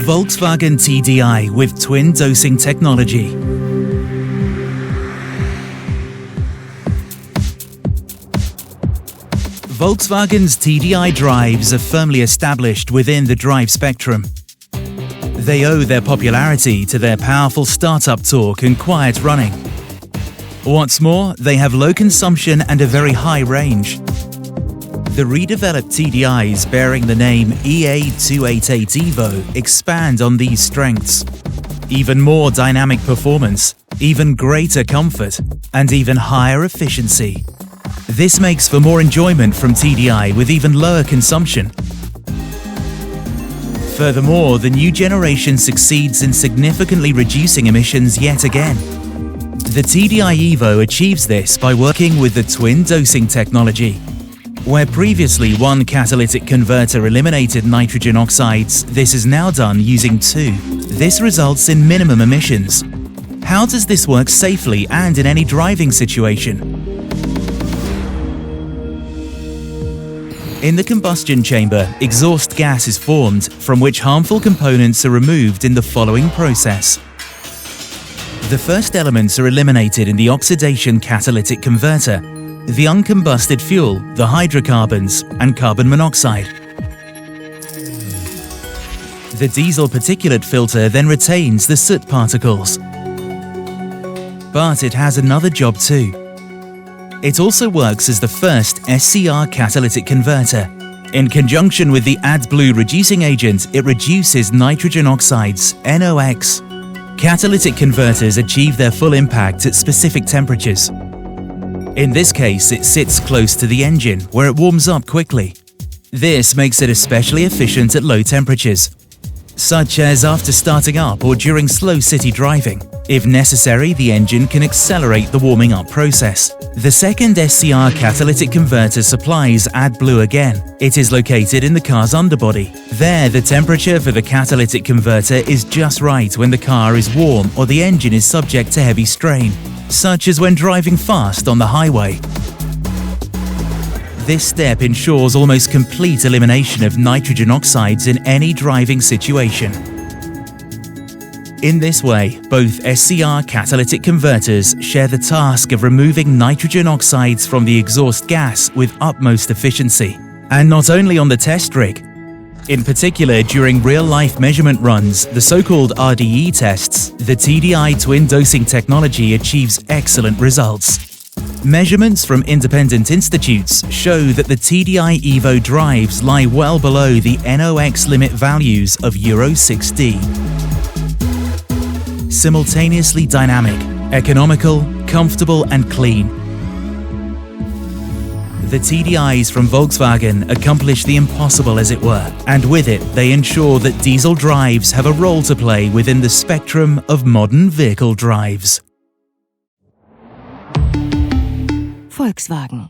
Volkswagen TDI with twin dosing technology. Volkswagen's TDI drives are firmly established within the drive spectrum. They owe their popularity to their powerful startup torque and quiet running. What's more, they have low consumption and a very high range. The redeveloped TDIs bearing the name EA288 Evo expand on these strengths. Even more dynamic performance, even greater comfort, and even higher efficiency. This makes for more enjoyment from TDI with even lower consumption. Furthermore, the new generation succeeds in significantly reducing emissions yet again. The TDI Evo achieves this by working with the twin dosing technology. Where previously one catalytic converter eliminated nitrogen oxides, this is now done using two. This results in minimum emissions. How does this work safely and in any driving situation? In the combustion chamber, exhaust gas is formed, from which harmful components are removed in the following process. The first elements are eliminated in the oxidation catalytic converter: the uncombusted fuel, the hydrocarbons, and carbon monoxide. The diesel particulate filter then retains the soot particles. But it has another job too. It also works as the first SCR catalytic converter. In conjunction with the AdBlue reducing agent, it reduces nitrogen oxides, NOx. Catalytic converters achieve their full impact at specific temperatures. In this case, it sits close to the engine, where it warms up quickly. This makes it especially efficient at low temperatures, such as after starting up or during slow city driving. If necessary, the engine can accelerate the warming up process. The second SCR catalytic converter supplies AdBlue again. It is located in the car's underbody. There, the temperature for the catalytic converter is just right when the car is warm or the engine is subject to heavy strain, such as when driving fast on the highway. This step ensures almost complete elimination of nitrogen oxides in any driving situation. In this way, both SCR catalytic converters share the task of removing nitrogen oxides from the exhaust gas with utmost efficiency. And not only on the test rig. In particular, during real-life measurement runs, the so-called RDE tests, the TDI twin dosing technology achieves excellent results. Measurements from independent institutes show that the TDI Evo drives lie well below the NOx limit values of Euro 6D. Simultaneously dynamic, economical, comfortable and clean. The TDIs from Volkswagen accomplish the impossible, as it were, and with it they ensure that diesel drives have a role to play within the spectrum of modern vehicle drives. Volkswagen.